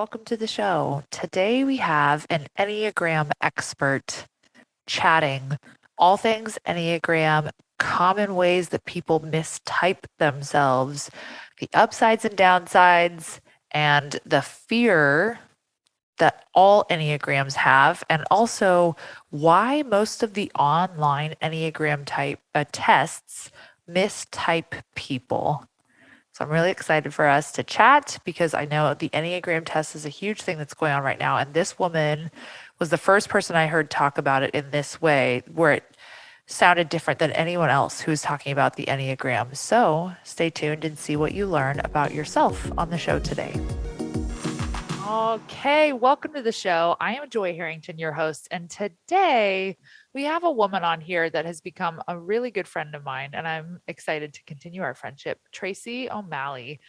welcome to the show. Today we have an Enneagram expert chatting all things Enneagram, common ways that people mistype themselves, the upsides and downsides, and the fear that all Enneagrams have, and also why most of the online Enneagram type tests mistype people. So I'm really excited for us to chat because I know the Enneagram test is a huge thing that's going on right now. And this woman was the first person I heard talk about it in this way, where it sounded different than anyone else who's talking about the Enneagram. So stay tuned and see what you learn about yourself on the show today. Okay, welcome to the show. I am Joy Harrington, your host, and today we have a woman on here that has become a really good friend of mine, and I'm excited to continue our friendship, Tracy O'Malley.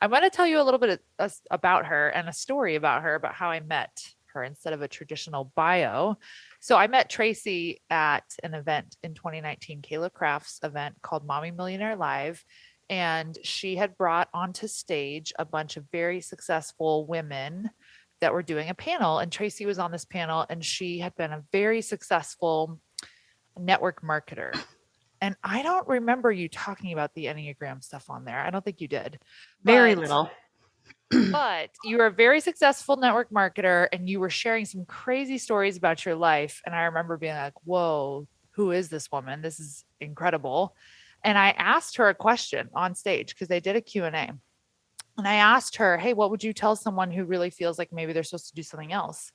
I'm going to tell you a little bit about her and a story about her, about how I met her instead of a traditional bio. So I met Tracy at an event in 2019, Kayla Craft's event called Mommy Millionaire Live. And she had brought onto stage a bunch of very successful women that were doing a panel. And Tracy was on this panel, and she had been a very successful network marketer. And I don't remember you talking about the Enneagram stuff on there. I don't think you did. Very But little. but you were a very successful network marketer and you were sharing some crazy stories about your life. And I remember being like, whoa, who is this woman? This is incredible. And I asked her a question on stage because they did a Q&A. And I asked her, hey, what would you tell someone who really feels like maybe they're supposed to do something else?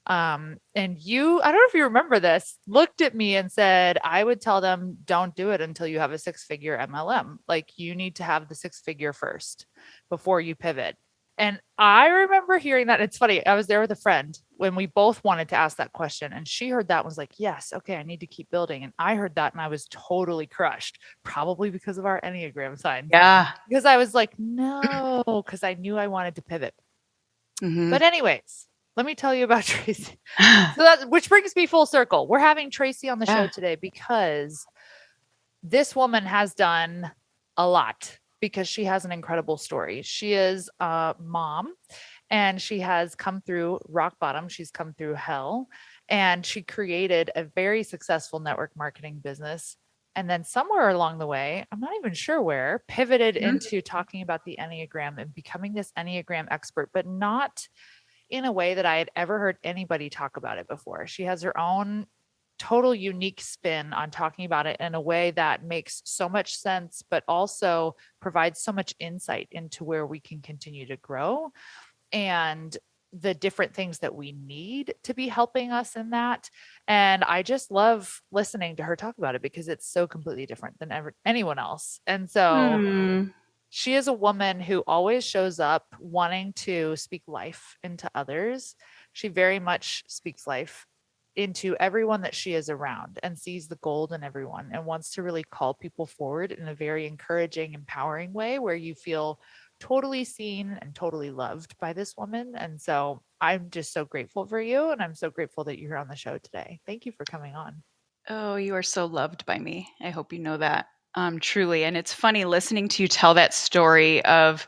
And you, I don't know if you remember this, looked at me and said, I would tell them, don't do it until you have a 6-figure MLM. Like you need to have the 6-figure first before you pivot. And I remember hearing that. It's funny. I was there with a friend when we both wanted to ask that question, and she heard that and was like, yes, okay, I need to keep building. And I heard that and I was totally crushed, probably because of our Enneagram sign. Yeah. Because I was like, no, because I knew I wanted to pivot. hmm But anyways, let me tell you about Tracy. So that, which brings me full circle. We're having Tracy on the show Yeah. today because this woman has done a lot because she has an incredible story. She is a mom and she has come through rock bottom. She's come through hell and she created a very successful network marketing business. And then somewhere along the way, I'm not even sure where, pivoted Mhm. into talking about the Enneagram and becoming this Enneagram expert, but not in a way that I had ever heard anybody talk about it before. She has her own total unique spin on talking about it in a way that makes so much sense, but also provides so much insight into where we can continue to grow and the different things that we need to be helping us in that. And I just love listening to her talk about it because it's so completely different than anyone else. And so Hmm. she is a woman who always shows up wanting to speak life into others. She very much speaks life into everyone that she is around and sees the gold in everyone and wants to really call people forward in a very encouraging, empowering way where you feel totally seen and totally loved by this woman. And so I'm just so grateful for you. And I'm so grateful that you're on the show today. Thank you for coming on. Oh, you are so loved by me. I hope you know that. Truly. And it's funny listening to you tell that story of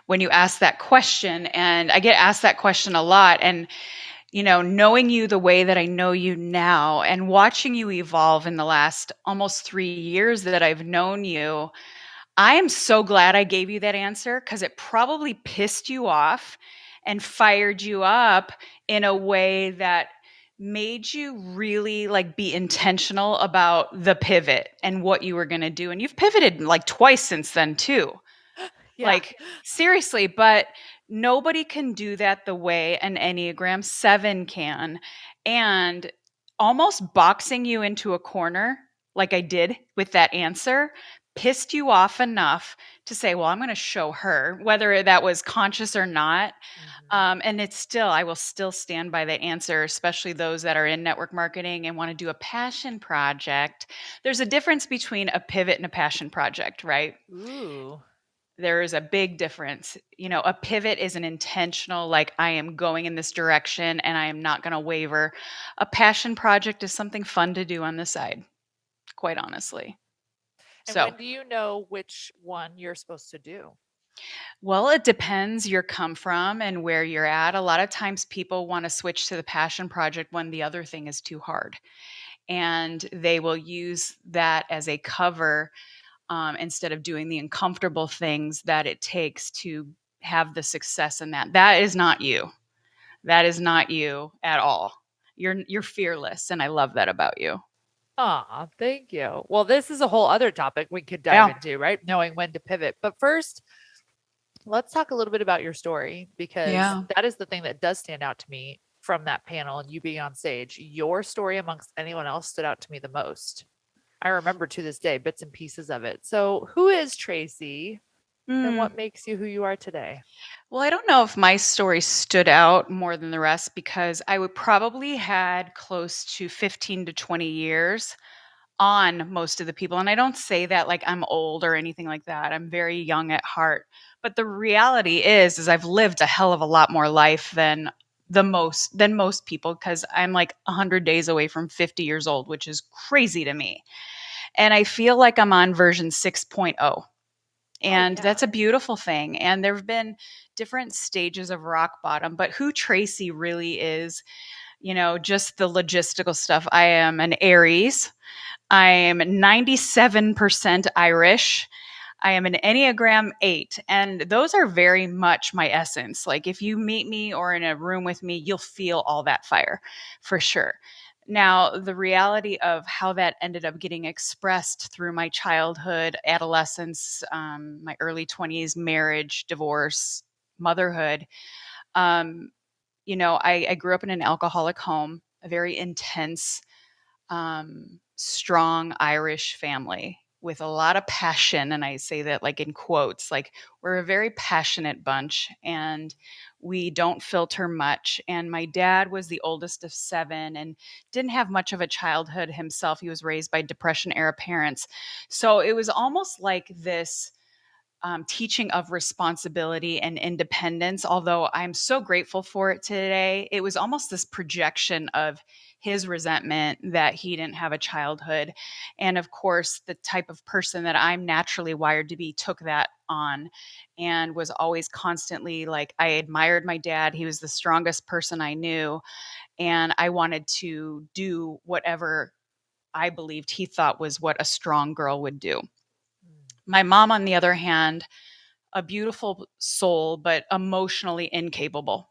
when you ask that question. And I get asked that question a lot. And, knowing you the way that I know you now and watching you evolve in the last almost 3 years that I've known you, I am so glad I gave you that answer because it probably pissed you off and fired you up in a way that made you really like be intentional about the pivot and what you were going to do. And you've pivoted like twice since then too. Yeah. Like seriously, but nobody can do that the way an Enneagram 7 can. And almost boxing you into a corner, like I did with that answer, pissed you off enough to say, well, I'm going to show her, whether that was conscious or not. Mhm. And it's still, I will still stand by the answer, especially those that are in network marketing and want to do a passion project. There's a difference between a pivot and a passion project, right? Ooh. There is a big difference. A pivot is an intentional, like, I am going in this direction and I am not going to waver. A passion project is something fun to do on the side, quite honestly. And when So, do you know which one you're supposed to do? Well, it depends your come from and where you're at. A lot of times people want to switch to the passion project when the other thing is too hard. And they will use that as a cover instead of doing the uncomfortable things that it takes to have the success in that. That is not you. That is not you at all. You're fearless, and I love that about you. Aw, thank you. Well, this is a whole other topic we could dive Yeah. into, right? Knowing when to pivot. But first, let's talk a little bit about your story because Yeah. that is the thing that does stand out to me from that panel and you being on stage. Your story amongst anyone else stood out to me the most. I remember to this day bits and pieces of it. So, who is Tracy and Mm. what makes you who you are today? Well, I don't know if my story stood out more than the rest because I would probably had close to 15 to 20 years on most of the people. And I don't say that like I'm old or anything like that. I'm very young at heart. But the reality is I've lived a hell of a lot more life than most people because I'm like 100 days away from 50 years old, which is crazy to me. And I feel like I'm on version 6.0. Oh, And yeah. that's a beautiful thing. And there have been different stages of rock bottom, but who Tracy really is, just the logistical stuff. I am an Aries. I'm 97% Irish. I am an Enneagram 8, and those are very much my essence. Like if you meet me or in a room with me, you'll feel all that fire for sure. Now, the reality of how that ended up getting expressed through my childhood, adolescence, my early 20s, marriage, divorce, motherhood, um, I grew up in an alcoholic home, a very intense strong Irish family with a lot of passion. And I say that like in quotes, like we're a very passionate bunch and we don't filter much. And my dad was the oldest of seven and didn't have much of a childhood himself. He was raised by Depression era parents. So it was almost like this teaching of responsibility and independence. Although I'm so grateful for it today, it was almost this projection of his resentment that he didn't have a childhood. And of course, the type of person that I'm naturally wired to be took that on and was always constantly like, I admired my dad. He was the strongest person I knew. And I wanted to do whatever I believed he thought was what a strong girl would do. Mm. My mom, on the other hand, a beautiful soul, but emotionally incapable,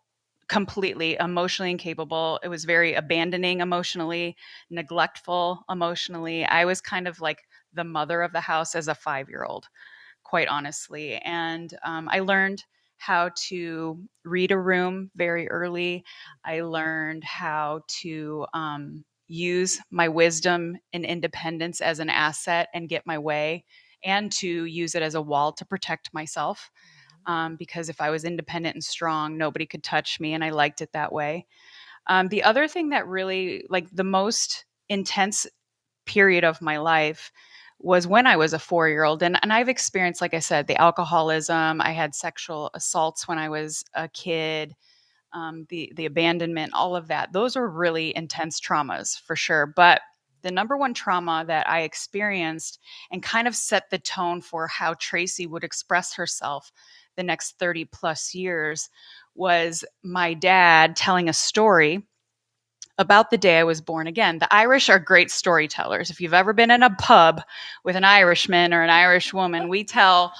completely emotionally incapable. It was very abandoning emotionally, neglectful emotionally. I was kind of like the mother of the house as a 5 year old, quite honestly. And I learned how to read a room very early. I learned how to use my wisdom and independence as an asset and get my way, and to use it as a wall to protect myself. Mhm. Because if I was independent and strong, nobody could touch me, and I liked it that way. The other thing that really, like, the most intense period of my life was when I was a 4 year old. And I've experienced, like I said, the alcoholism. I had sexual assaults when I was a kid, the abandonment, all of that. Those are really intense traumas for sure. But the number one trauma that I experienced and kind of set the tone for how Tracy would express herself the next 30 plus years was my dad telling a story about the day I was born again. The Irish are great storytellers. If you've ever been in a pub with an Irishman or an Irish woman, we tell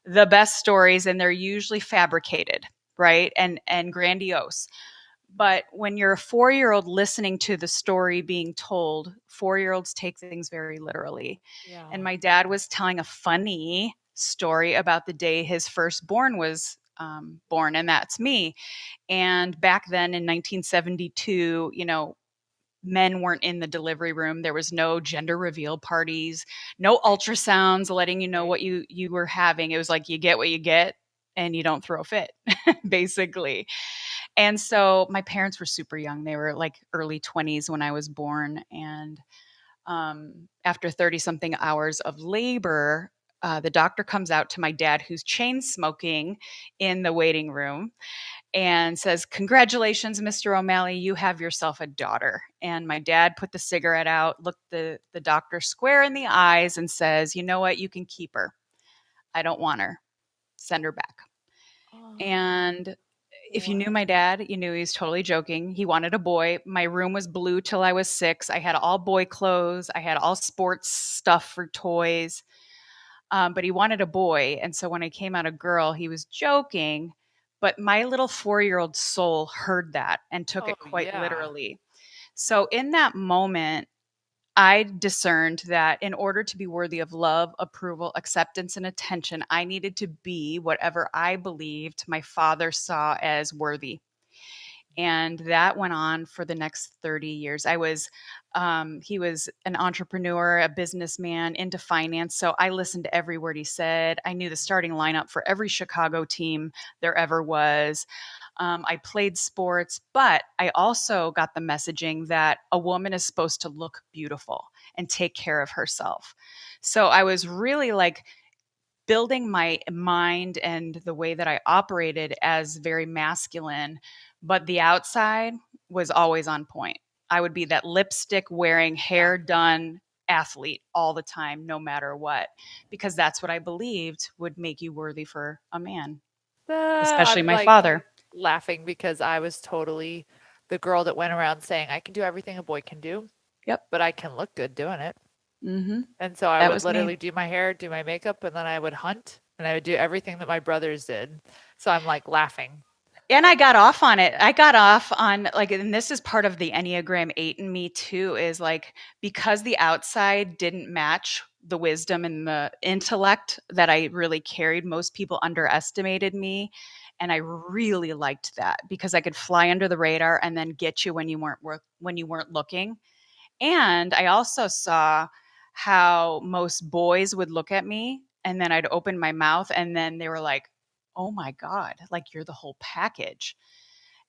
the best stories and they're usually fabricated, right? And grandiose. But when you're a 4 year old listening to the story being told, 4 year olds take things very literally. And Yeah. my dad was telling a funny story about the day his firstborn was born, and that's me. And back then in 1972, men weren't in the delivery room. There was no gender reveal parties, no ultrasounds letting you know Right. what you were having. It was like you get what you get and you don't throw a fit, basically. And so my parents were super young. They were like early 20s when I was born. And after 30 something hours of labor, the doctor comes out to my dad, who's chain smoking in the waiting room, and says, "Congratulations, Mr. O'Malley, you have yourself a daughter." And my dad put the cigarette out, looked the doctor square in the eyes, and says, "You know what? You can keep her. I don't want her." send her back. Oh, And if you knew what? my dad, you knew he was totally joking. He wanted a boy. My room was blue till I was 6. I had all boy clothes. I had all sports stuff for toys. But he wanted a boy. And so when I came out a girl, he was joking. But my little 4-year old soul heard that and took Oh, it quite yeah. literally. So in that moment, I discerned that in order to be worthy of love, approval, acceptance, and attention, I needed to be whatever I believed my father saw as worthy. And that went on for the next 30 years. He was an entrepreneur, a businessman into finance. So I listened to every word he said. I knew the starting lineup for every Chicago team there ever was. I played sports, but I also got the messaging that a woman is supposed to look beautiful and take care of herself. So I was really like building my mind and the way that I operated as very masculine, but the outside was always on point. I would be that lipstick wearing, hair Exactly. done athlete all the time, no matter what, because that's what I believed would make you worthy for a man, especially I'm my like father. laughing because I was totally the girl that went around saying, I can do everything a boy can do, Yep. but I can look good doing it. Mm-hmm. And so I That would was me. literally do my hair, do my makeup, and then I would hunt and I would do everything that my brothers did. So I'm like laughing. And I Like, got off on it. I got off on like, and this is part of the Enneagram 8 in me too, is like because the outside didn't match the wisdom and the intellect that I really carried, most people underestimated me. And I really liked that because I could fly under the radar and then get you when when you weren't looking. And I also saw how most boys would look at me and then I'd open my mouth and then they were like, "Oh my god, like you're the whole package."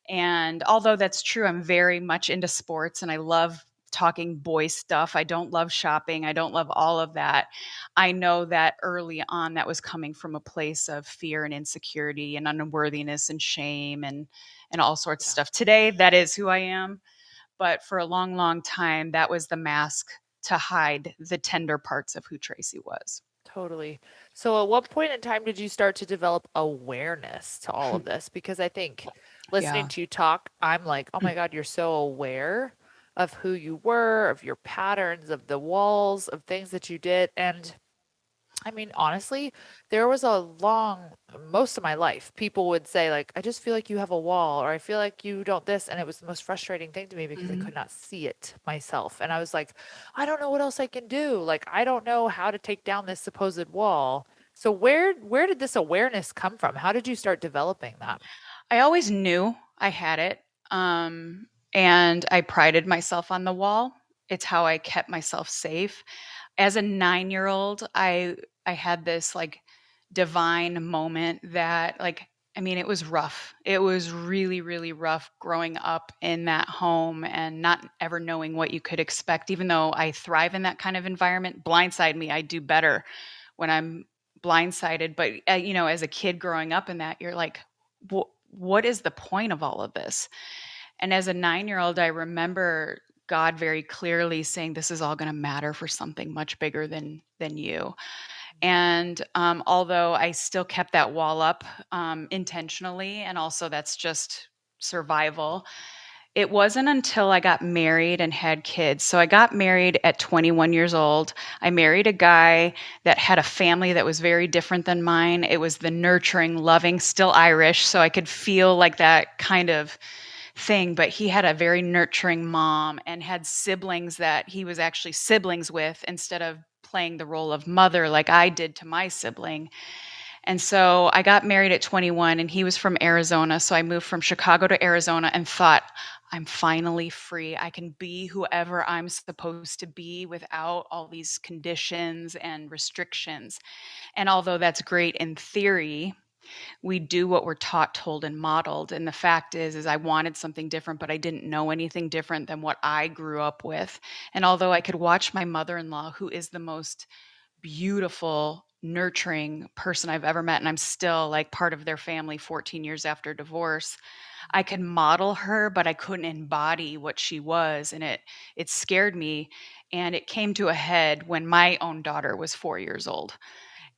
And although that's true, I'm very much into sports and I love talking boy stuff. I don't love shopping. I don't love all of that. I know that early on that was coming from a place of fear and insecurity and unworthiness and shame and all sorts of yeah. stuff. Today that is who I am, but for a long, long time, that was the mask to hide the tender parts of who Tracy was. Totally. So, at what point in time did you start to develop awareness to all of this? Because I think listening Yeah. to you talk, I'm like, oh my God, you're so aware of who you were, of your patterns, of the walls, of things that you did. And I mean, honestly, there was a long, most of my life, people would say, like, I just feel like you have a wall, or I feel like you don't this. And it was the most frustrating thing to me because I Mhm. could not see it myself. And I was like, I don't know what else I can do. Like, I don't know how to take down this supposed wall. So where did this awareness come from? How did you start developing that? I always knew I had it. And I prided myself on the wall. It's how I kept myself safe. As a 9-year-old, I had this like divine moment that like I mean it was rough. It was really really rough growing up in that home and not ever knowing what you could expect even though I thrive in that kind of environment. Blindside me, I do better when I'm blindsided, but as a kid growing up in that, you're like what is the point of all of this? And as a 9-year-old, I remember God very clearly saying, "This is all going to matter for something much bigger than you." And although I still kept that wall up intentionally, and also that's just survival, it wasn't until I got married and had kids. So I got married at 21 years old. I married a guy that had a family that was very different than mine. It was the nurturing, loving, still Irish. So I could feel like that kind of thing, but he had a very nurturing mom and had siblings that he was actually siblings with instead of playing the role of mother like I did to my sibling. And so I got married at 21 and he was from Arizona. So I moved from Chicago to Arizona and thought, I'm finally free. I can be whoever I'm supposed to be without all these conditions and restrictions. And although that's great in theory, we do what we're taught, told, and modeled. And the fact is I wanted something different, but I didn't know anything different than what I grew up with. And although I could watch my mother-in-law, who is the most beautiful, nurturing person I've ever met, and I'm still like part of their family 14 years after divorce, I could model her, but I couldn't embody what she was, and it scared me. And it came to a head when my own daughter was 4 years old.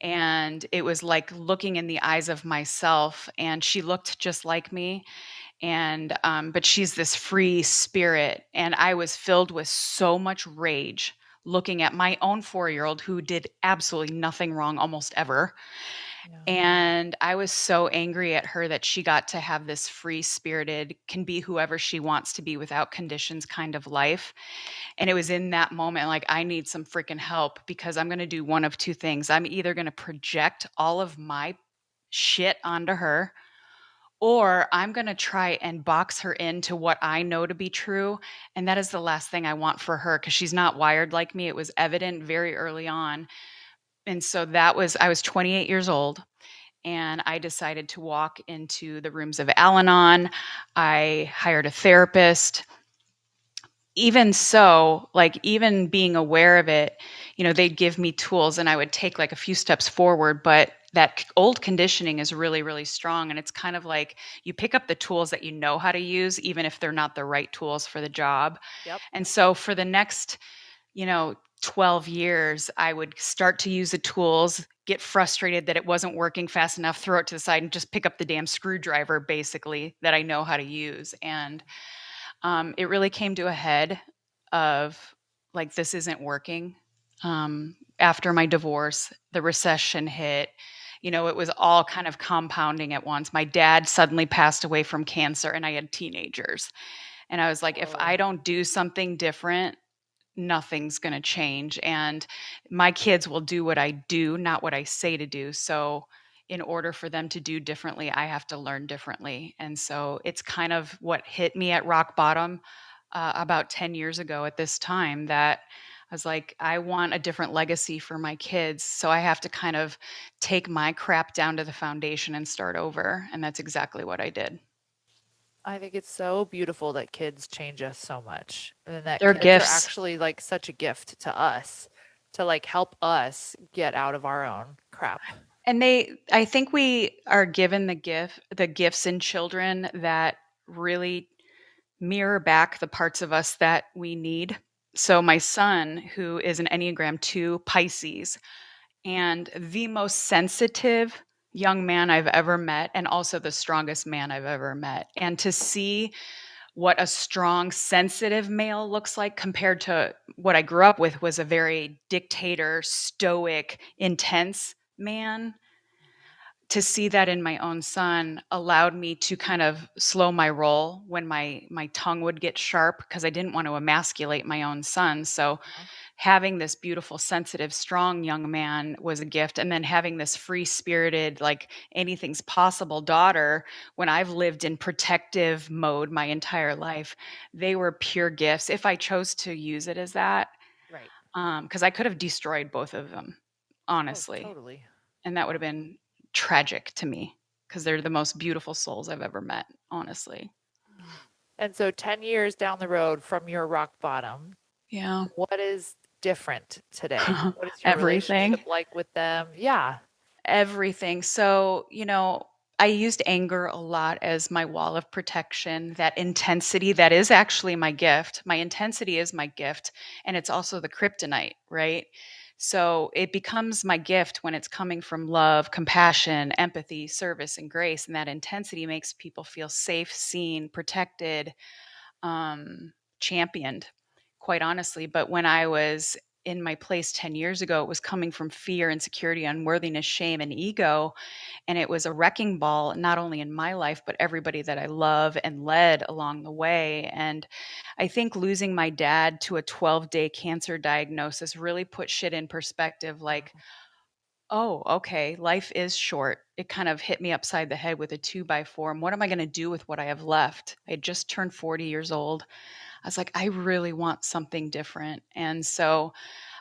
And it was like looking in the eyes of myself, and she looked just like me. And but she's this free spirit, and I was filled with so much rage looking at my own 4-year-old who did absolutely nothing wrong almost ever. Yeah. And I was so angry at her that she got to have this free spirited, can be whoever she wants to be without conditions kind of life. And it was in that moment, like, I need some freaking help, because I'm going to do one of two things. I'm either going to project all of my shit onto her, or I'm going to try and box her into what I know to be true. And that is the last thing I want for her, because she's not wired like me. It was evident very early on. And so I was 28 years old, and I decided to walk into the rooms of Al Anon. I hired a therapist. Even so, like, even being aware of it, they'd give me tools and I would take like a few steps forward, but that old conditioning is really, really strong. And it's kind of like you pick up the tools that you know how to use, even if they're not the right tools for the job. Yep. And so for the next, 12 years, I would start to use the tools, get frustrated that it wasn't working fast enough, throw it to the side, and just pick up the damn screwdriver, basically, that I know how to use. And it really came to a head of, like, this isn't working. After my divorce, the recession hit. It was all kind of compounding at once. My dad suddenly passed away from cancer, and I had teenagers. And I was like, if I Whoa. don't do something different, nothing's going to change. And my kids will do what I do, not what I say to do. So, in order for them to do differently, I have to learn differently. And so it's kind of what hit me at rock bottom about 10 years ago at this time, that I was like, I want a different legacy for my kids. So I have to kind of take my crap down to the foundation and start over. And that's exactly what I did. I think it's so beautiful that kids change us so much, and that They're kids are gifts. actually like such a gift to us to like help us get out of our own crap. And I think we are given the gifts in children that really mirror back the parts of us that we need. So my son, who is an Enneagram 2 Pisces, and the most sensitive young man I've ever met, and also the strongest man I've ever met. And to see what a strong, sensitive male looks like compared to what I grew up with, was a very dictator, stoic, intense man. To see that in my own son allowed me to kind of slow my roll when my tongue would get sharp, because I didn't want to emasculate my own son. So Uh-huh. having this beautiful, sensitive, strong young man was a gift. And then having this free spirited, like, anything's possible daughter, when I've lived in protective mode my entire life, they were pure gifts if I chose to use it as that. Right. Because I could have destroyed both of them, Oh, honestly. totally. And that would have been tragic to me, because they're the most beautiful souls I've ever met, honestly. And so 10 years down the road from your rock bottom, Yeah. what is different today? What is your Everything. relationship like with them? Yeah. Everything. So, I used anger a lot as my wall of protection, that intensity that is actually my gift. My intensity is my gift, and it's also the kryptonite, right? So it becomes my gift when it's coming from love, compassion, empathy, service, and grace. And that intensity makes people feel safe, seen, protected, championed, quite honestly. But when I was in my place 10 years ago, it was coming from fear, insecurity, unworthiness, shame, and ego. And it was a wrecking ball, not only in my life, but everybody that I love and led along the way. And I think losing my dad to a 12-day cancer diagnosis really put shit in perspective. Like, oh, okay, life is short. It kind of hit me upside the head with a 2x4. And what am I going to do with what I have left? I had just turned 40 years old. I was like, I really want something different. And so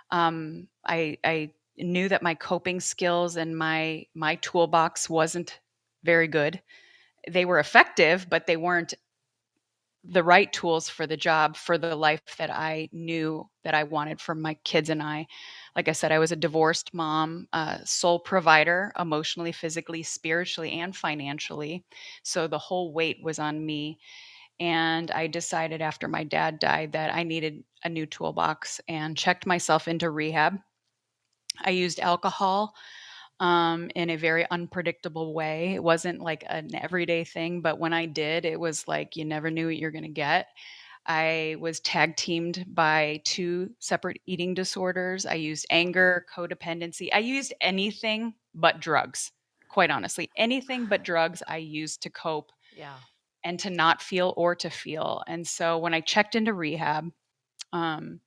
I knew that my coping skills and my toolbox wasn't very good. They were effective, but they weren't the right tools for the job, for the life that I knew that I wanted for my kids and I. Like I said, I was a divorced mom, sole provider, emotionally, physically, spiritually, and financially. So the whole weight was on me. And I decided after my dad died that I needed a new toolbox, and checked myself into rehab. I used alcohol, in a very unpredictable way. It wasn't like an everyday thing, but when I did, it was like you never knew what you're going to get. I was tag teamed by two separate eating disorders. I used anger, codependency. I used anything but drugs, quite honestly. Anything but drugs I used to cope Yeah. and to not feel or to feel. And so when I checked into rehab, um,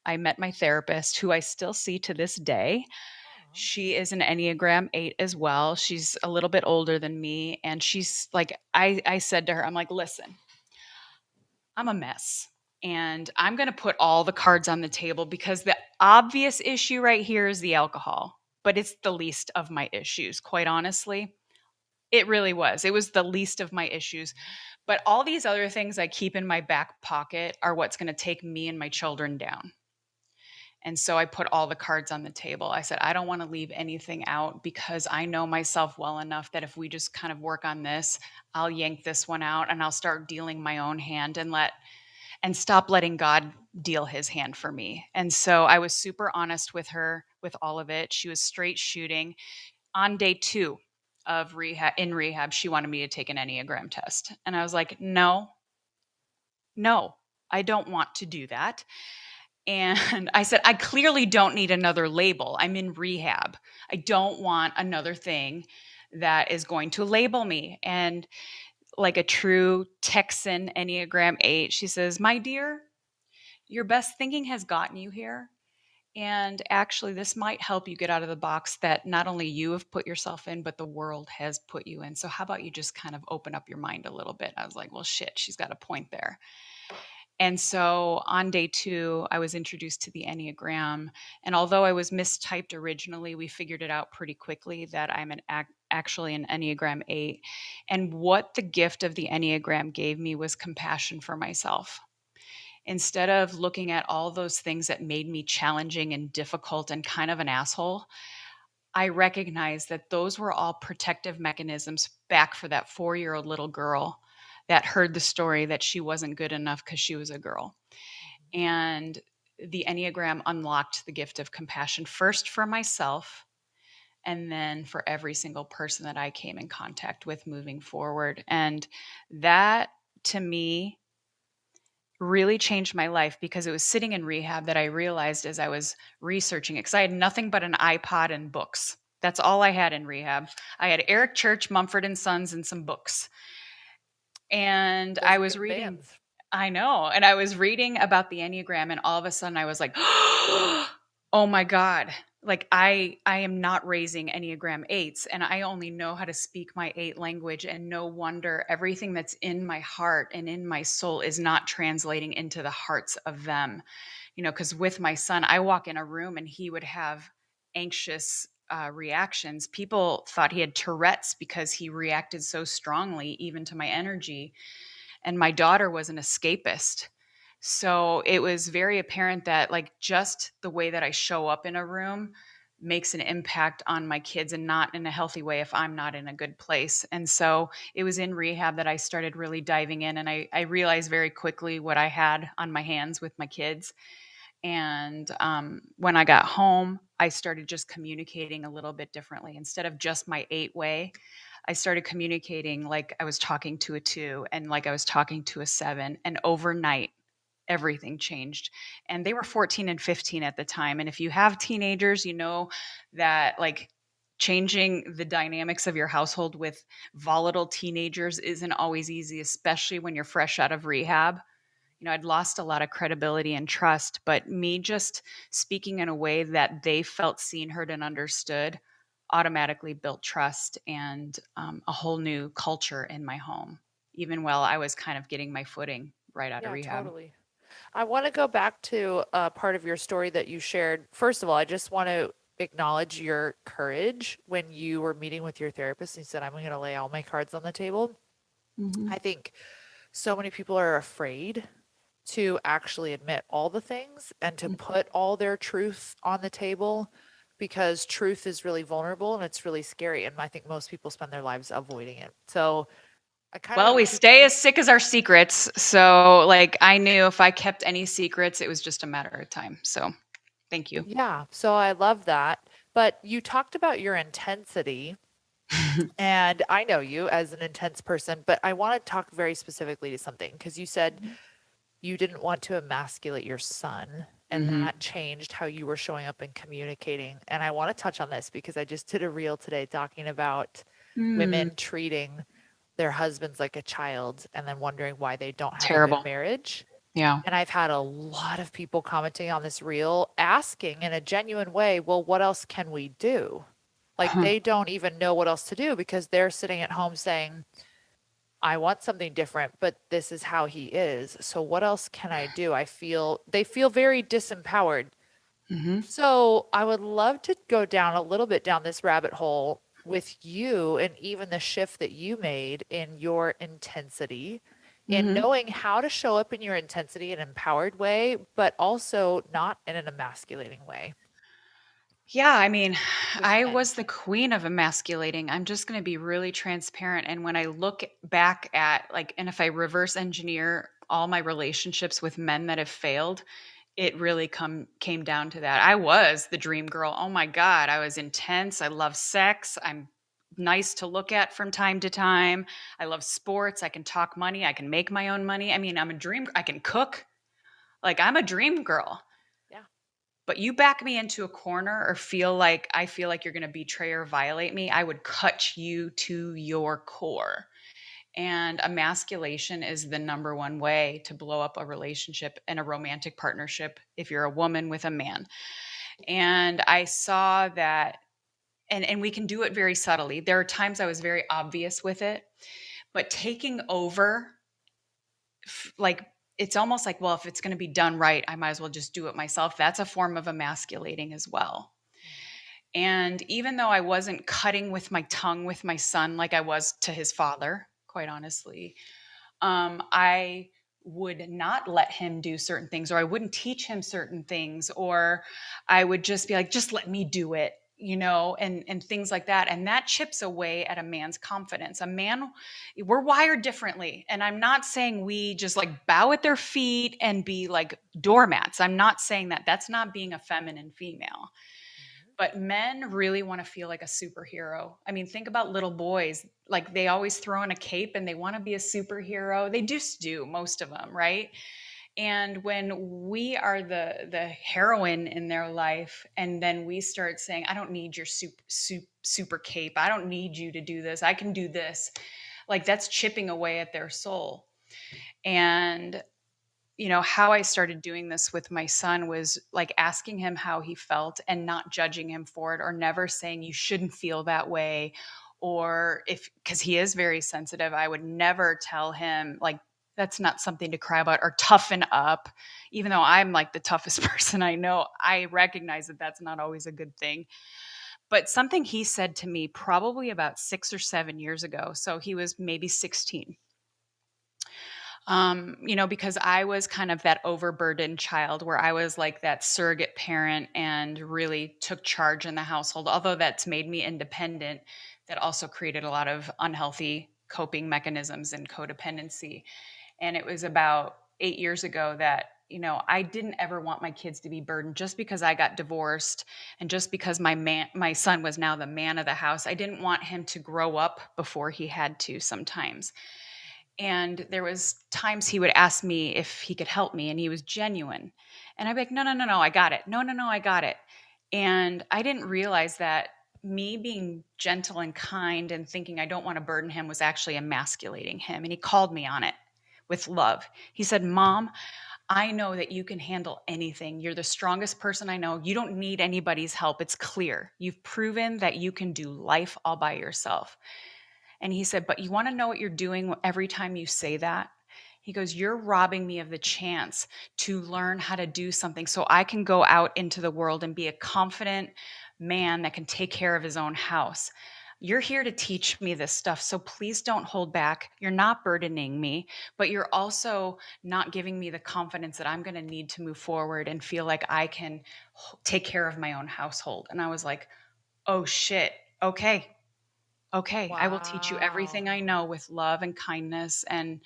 I met my therapist, who I still see to this day. Aw. She is an Enneagram 8 as well. She's a little bit older than me. And she's like, I said to her, I'm like, listen, I'm a mess. And I'm going to put all the cards on the table because the obvious issue right here is the alcohol, but it's the least of my issues, quite honestly. It really was. It was the least of my issues. But all these other things I keep in my back pocket are what's going to take me and my children down. And so I put all the cards on the table. I said, I don't want to leave anything out because I know myself well enough that if we just kind of work on this, I'll yank this one out and I'll start dealing my own hand and stop letting God deal his hand for me. And so I was super honest with her with all of it. She was straight shooting. On day 2 of rehab, she wanted me to take an Enneagram test. And I was like, no, no, I don't want to do that. And I said, I clearly don't need another label. I'm in rehab. I don't want another thing that is going to label me. And like a true Texan Enneagram 8, she says, my dear, your best thinking has gotten you here. And actually, this might help you get out of the box that not only you have put yourself in, but the world has put you in. So, how about you just kind of open up your mind a little bit? I was like, well, shit, she's got a point there. And so on day 2, I was introduced to the Enneagram. And although I was mistyped originally, we figured it out pretty quickly that I'm actually an Enneagram 8. And what the gift of the Enneagram gave me was compassion for myself. Instead of looking at all those things that made me challenging and difficult and kind of an asshole, I recognized that those were all protective mechanisms back for that 4-year-old little girl that heard the story that she wasn't good enough because she was a girl. And the Enneagram unlocked the gift of compassion first for myself and then for every single person that I came in contact with moving forward. And that to me really changed my life because it was sitting in rehab that I realized as I was researching it, because I had nothing but an iPod and books. That's all I had in rehab. I had Eric Church, Mumford and Sons, and some books. And Those I are was good reading, bands. I know, and I was reading about the Enneagram, and all of a sudden I was like, oh my God. Like I am not raising Enneagram 8s and I only know how to speak my 8 language, and no wonder everything that's in my heart and in my soul is not translating into the hearts of them. Because with my son, I walk in a room and he would have anxious reactions. People thought he had Tourette's because he reacted so strongly, even to my energy. And my daughter was an escapist. So it was very apparent that, like, just the way that I show up in a room makes an impact on my kids, and not in a healthy way if I'm not in a good place. And so it was in rehab that I started really diving in. And I realized very quickly what I had on my hands with my kids. And when I got home, I started just communicating a little bit differently. Instead of just my 8 way, I started communicating like I was talking to a 2 and like I was talking to a 7. And overnight, everything changed. And they were 14 and 15 at the time. And if you have teenagers, you know that, like, changing the dynamics of your household with volatile teenagers isn't always easy, especially when you're fresh out of rehab. I'd lost a lot of credibility and trust, but me just speaking in a way that they felt seen, heard, and understood automatically built trust and a whole new culture in my home, even while I was kind of getting my footing right out of Yeah, rehab. totally. I want to go back to a part of your story that you shared. First of all, I just want to acknowledge your courage when you were meeting with your therapist and you said, I'm going to lay all my cards on the table. Hmm. I think so many people are afraid to actually admit all the things and to put all their truth on the table because truth is really vulnerable and it's really scary. And I think most people spend their lives avoiding it. So I kind of Well, we want to, stay as sick as our secrets. So, like, I knew if I kept any secrets, it was just a matter of time. So, thank you. yeah. So I love that. But you talked about your intensity, and I know you as an intense person, but I want to talk very specifically to something because you said you didn't want to emasculate your son, and Hmm. that changed how you were showing up and communicating. And I want to touch on this because I just did a reel today talking about Mm, women treating their husbands like a child and then wondering why they don't have a good terrible. marriage. Yeah. And I've had a lot of people commenting on this reel asking in a genuine way, well, what else can we do? Like Huh. they don't even know what else to do because they're sitting at home saying, I want something different, but this is how he is. So what else can I do? They feel very disempowered. Hmm. So I would love to go down a little bit down this rabbit hole with you and even the shift that you made in your intensity, in Hmm. knowing how to show up in your intensity in an empowered way, but also not in an emasculating way Yeah, I mean, with I men. was the queen of emasculating. I'm just going to be really transparent. And when I look back at, like, and if I reverse engineer all my relationships with men that have failed, it really came down to that. I was the dream girl. Oh my God, I was intense. I love sex. I'm nice to look at from time to time. I love sports. I can talk money. I can make my own money. I mean, I'm a dream. I can cook. Like, I'm a dream girl. Yeah. But you back me into a corner or feel like you're going to betray or violate me, I would cut you to your core. And emasculation is the number one way to blow up a relationship and a romantic partnership if you're a woman with a man. And I saw that, and we can do it very subtly. There are times I was very obvious with it, but taking over, like, it's almost like, well, if it's going to be done right, I might as well just do it myself. That's a form of emasculating as well. Mhm. And even though I wasn't cutting with my tongue with my son like I was to his father, quite honestly, I would not let him do certain things, or I wouldn't teach him certain things, or I would just be like, just let me do it, and things like that. And that chips away at a man's confidence. A man, we're wired differently. And I'm not saying we just like bow at their feet and be like doormats. I'm not saying that. That's not being a feminine female. Mhm. But men really want to feel like a superhero. I mean, think about little boys. Like they always throw on a cape and they want to be a superhero. They just do, most of them, right? And when we are the heroine in their life, and then we start saying, "I don't need your super cape. I don't need you to do this. I can do this." Like that's chipping away at their soul. And how I started doing this with my son was like asking him how he felt and not judging him for it, or never saying you shouldn't feel that way. Or if, because he is very sensitive, I would never tell him like that's not something to cry about, or toughen up. Even though I'm like the toughest person I know, I recognize that that's not always a good thing. But something he said to me probably about 6 or 7 years ago, so he was maybe 16, because I was kind of that overburdened child where I was like that surrogate parent and really took charge in the household. Although that's made me independent, that also created a lot of unhealthy coping mechanisms and codependency. And it was about 8 years ago that, I didn't ever want my kids to be burdened just because I got divorced and just because my son was now the man of the house. I didn't want him to grow up before he had to sometimes. And there was times he would ask me if he could help me and he was genuine. And I'd be like, no, no, no, no, I got it. No, no, no, I got it. And I didn't realize that me being gentle and kind and thinking I don't want to burden him was actually emasculating him. And he called me on it with love. He said, Mom, I know that you can handle anything. You're the strongest person I know. You don't need anybody's help. It's clear. You've proven that you can do life all by yourself. And he said, but you want to know what you're doing every time you say that? He goes, you're robbing me of the chance to learn how to do something so I can go out into the world and be a confident man that can take care of his own house. You're here to teach me this stuff. So please don't hold back. You're not burdening me, but you're also not giving me the confidence that I'm going to need to move forward and feel like I can take care of my own household. And I was like, oh shit. Okay, okay, I will teach you Wow. everything I know with love and kindness. And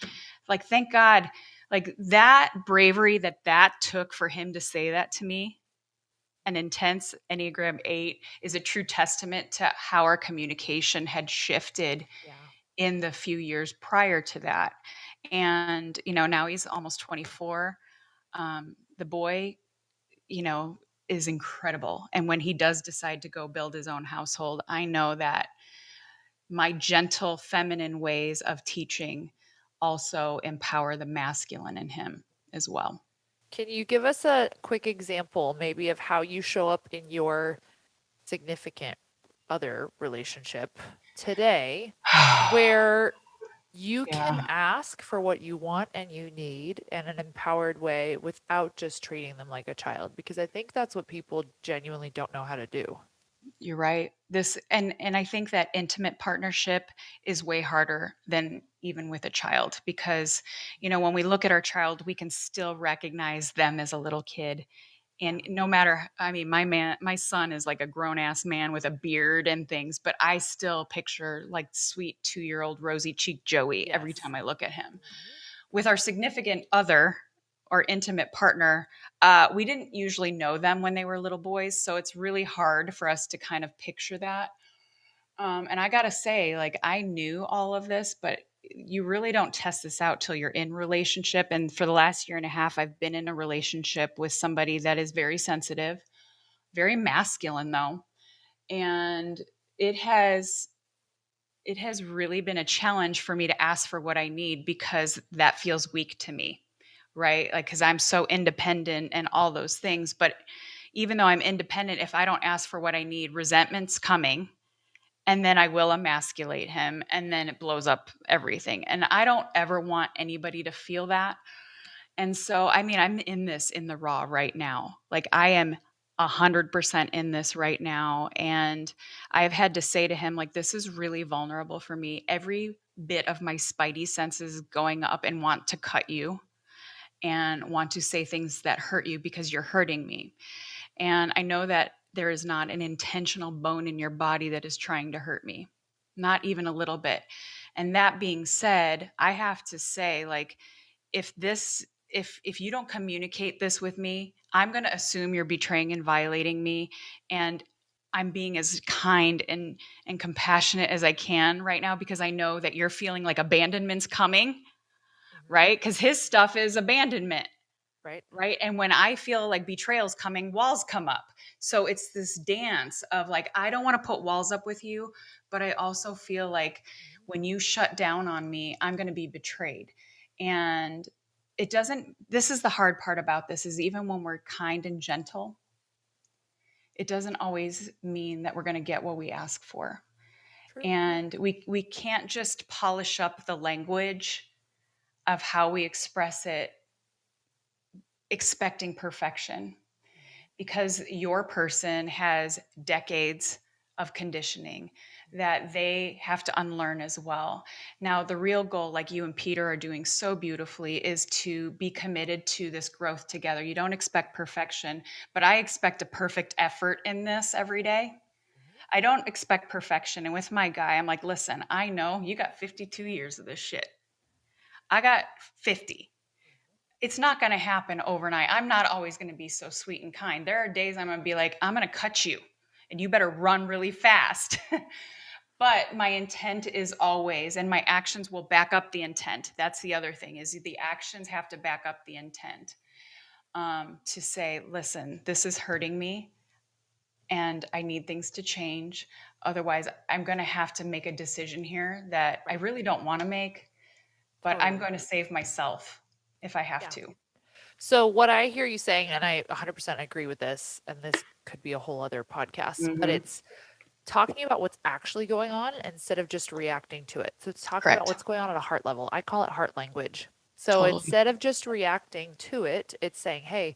like, thank God, like that bravery that took for him to say that to me, an intense Enneagram 8 is a true testament to how our communication had shifted Yeah. in the few years prior to that. And, now he's almost 24. The boy, you know, is incredible. And when he does decide to go build his own household, I know that my gentle feminine ways of teaching also empower the masculine in him as well. Can you give us a quick example, maybe, of how you show up in your significant other relationship today, where you can Yeah, ask for what you want and you need in an empowered way without just treating them like a child? Because I think that's what people genuinely don't know how to do. you're right. This and I think that intimate partnership is way harder than even with a child because when we look at our child, we can still recognize them as a little kid. Yeah. And no matter, I mean, my son is like a grown ass man with a beard and things, but I still picture like sweet 2-year old rosy cheeked Joey every Yes. time I look at him. Mhm. With our significant other or intimate partner, we didn't usually know them when they were little boys. So it's really hard for us to kind of picture that. And I got to say, like, I knew all of this, but you really don't test this out till you're in relationship. And for the last year and a half, I've been in a relationship with somebody that is very sensitive, very masculine though. And it has it has really been a challenge for me to ask for what I need because that feels weak to me, right? Like, because I'm so independent and all those things. But even though I'm independent, if I don't ask for what I need, resentment's coming. And then I will emasculate him. And then it blows up everything. And I don't ever want anybody to feel that. And so, I mean, I'm in this in the raw right now. Like, I am 100% in this right now. And I've had to say to him, like, this is really vulnerable for me. Every bit of my spidey senses going up and want to cut you and want to say things that hurt you because you're hurting me. And I know that there is not an intentional bone in your body that is trying to hurt me, not even a little bit. And that being said, I have to say, like, if you don't communicate this with me, I'm going to assume you're betraying and violating me, and I'm being as kind and compassionate as I can right now because I know that you're feeling like abandonment's coming, Mhm. right? Because his stuff is abandonment, Right? right? And when I feel like betrayal's coming, walls come up. So it's this dance of like, I don't want to put walls up with you, but I also feel like Mhm. when you shut down on me, I'm going to be betrayed. And it doesn't, this is the hard part about this is even when we're kind and gentle, it doesn't always mean that we're going to get what we ask for. True. And we can't just polish up the language of how we express it expecting perfection Mhm. because your person has decades of conditioning Mhm. that they have to unlearn as well. Now, the real goal, like you and Peter are doing so beautifully, is to be committed to this growth together. You don't expect perfection, but I expect a perfect effort in this every day. Mhm. I don't expect perfection. And with my guy, I'm like, listen, I know you got 52 years of this shit. I got 50. It's not going to happen overnight. I'm not always going to be so sweet and kind. There are days I'm going to be like, I'm going to cut you and you better run really fast. But my intent is always, and my actions will back up the intent. That's the other thing is the actions have to back up the intent to say, listen, this is hurting me and I need things to change. Otherwise, I'm going to have to make a decision here that I Right. really don't want to make, but I'm Totally. going to save myself if I have Yeah. to. So what I hear you saying, and I 100% agree with this, and this could be a whole other podcast, but Mm-hmm. it's talking about what's actually going on instead of just reacting to it. So it's talking about Correct. what's going on at a heart level. I call it heart language. So Totally. instead of just reacting to it, it's saying, hey,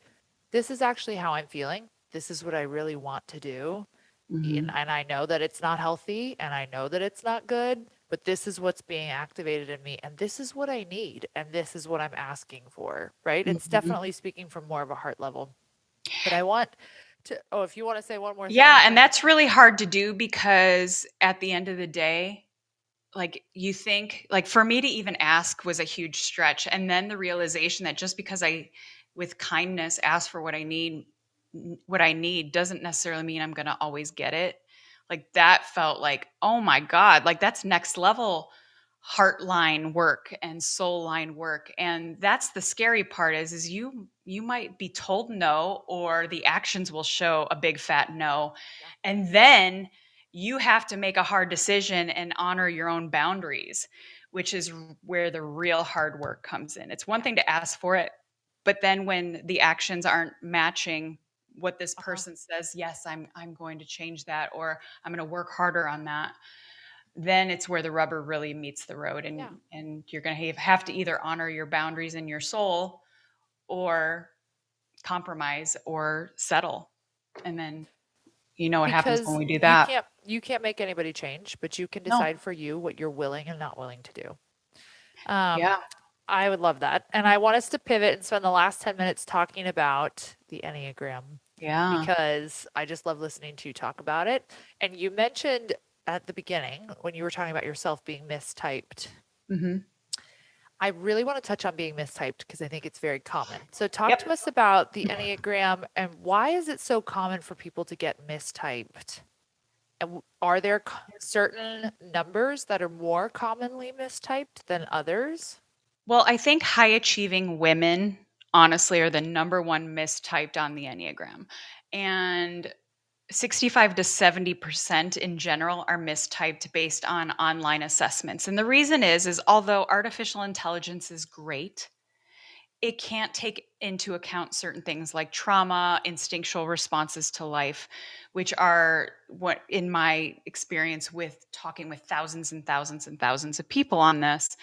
this is actually how I'm feeling. This is what I really want to do. Mm-hmm. And I know that it's not healthy and I know that it's not good, but this is what's being activated in me and this is what I need and this is what I'm asking for, right? It's Mm-hmm. definitely speaking from more of a heart level. But I want to, oh, if you want to say one more thing, Yeah, you and can. that's really hard to do because at the end of the day, like you think, like for me to even ask was a huge stretch. And then the realization that just because I, with kindness, ask for what I need, what I need doesn't necessarily mean I'm going to always get it. Like that felt like, oh my God, like that's next level heart line work and soul line work. And that's the scary part is you might be told no, or the actions will show a big fat no. Yeah. And then you have to make a hard decision and honor your own boundaries, which is where the real hard work comes in. It's one Yeah. thing to ask for it, but then when the actions aren't matching what this Uh-huh. person says, yes, I'm going to change that, or I'm going to work harder on that, then it's where the rubber really meets the road, Yeah. and you're going to have to either honor your boundaries in your soul, or compromise, or settle. And then you know what happens when Because we do that. you can't make anybody change, but you can No. decide for you what you're willing and not willing to do. Um, Yeah. I would love that. And I want us to pivot and spend the last 10 minutes talking about the Enneagram Yeah. because I just love listening to you talk about it. And you mentioned at the beginning when you were talking about yourself being mistyped. Hmm. I really want to touch on being mistyped because I think it's very common. So talk Yep. to us about the Enneagram and why is it so common for people to get mistyped? And are there certain numbers that are more commonly mistyped than others? Well, I think high achieving women, honestly, are the number one mistyped on the Enneagram. And 65 to 70% in general are mistyped based on online assessments. And the reason is although artificial intelligence is great, it can't take into account certain things like trauma, instinctual responses to life, which are what, in my experience with talking with thousands and thousands and thousands of people on this,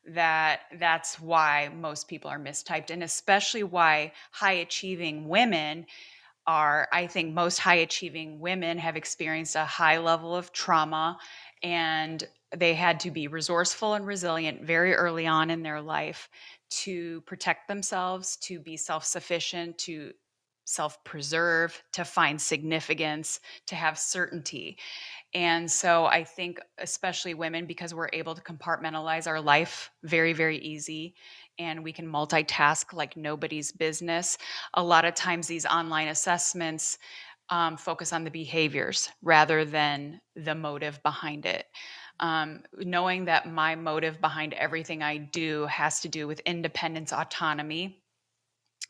that's why most people are mistyped, and especially why high achieving women are. I think most high achieving women have experienced a high level of trauma, and they had to be resourceful and resilient very early on in their life to protect themselves, to be self sufficient, to self preserve, to find significance, to have certainty. And so I think, especially women, because we're able to compartmentalize our life very, very easy, and we can multitask like nobody's business. A lot of times, these online assessments focus on the behaviors rather than the motive behind it. Knowing that my motive behind everything I do has to do with independence, autonomy,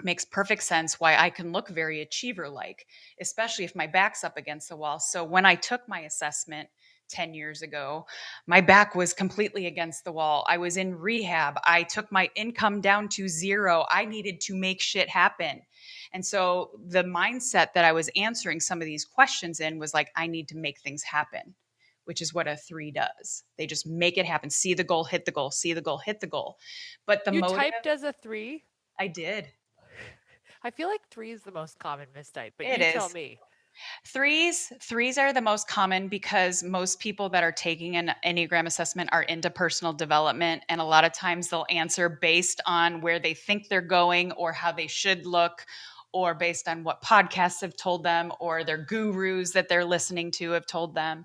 makes perfect sense why I can look very achiever like, especially if my back's up against the wall. So when I took my assessment 10 years ago, my back was completely against the wall. I was in rehab. I took my income down to zero. I needed to make shit happen. And so the mindset that I was answering some of these questions in was like, I need to make things happen, which is what a three does. They just make it happen. See the goal, hit the goal, see the goal, hit the goal. But the You motive, typed as a three? I did. I feel like three is the most common mistype, but It you tell is. me. Threes are the most common because most people that are taking an Enneagram assessment are into personal development. And a lot of times they'll answer based on where they think they're going or how they should look, or based on what podcasts have told them or their gurus that they're listening to have told them.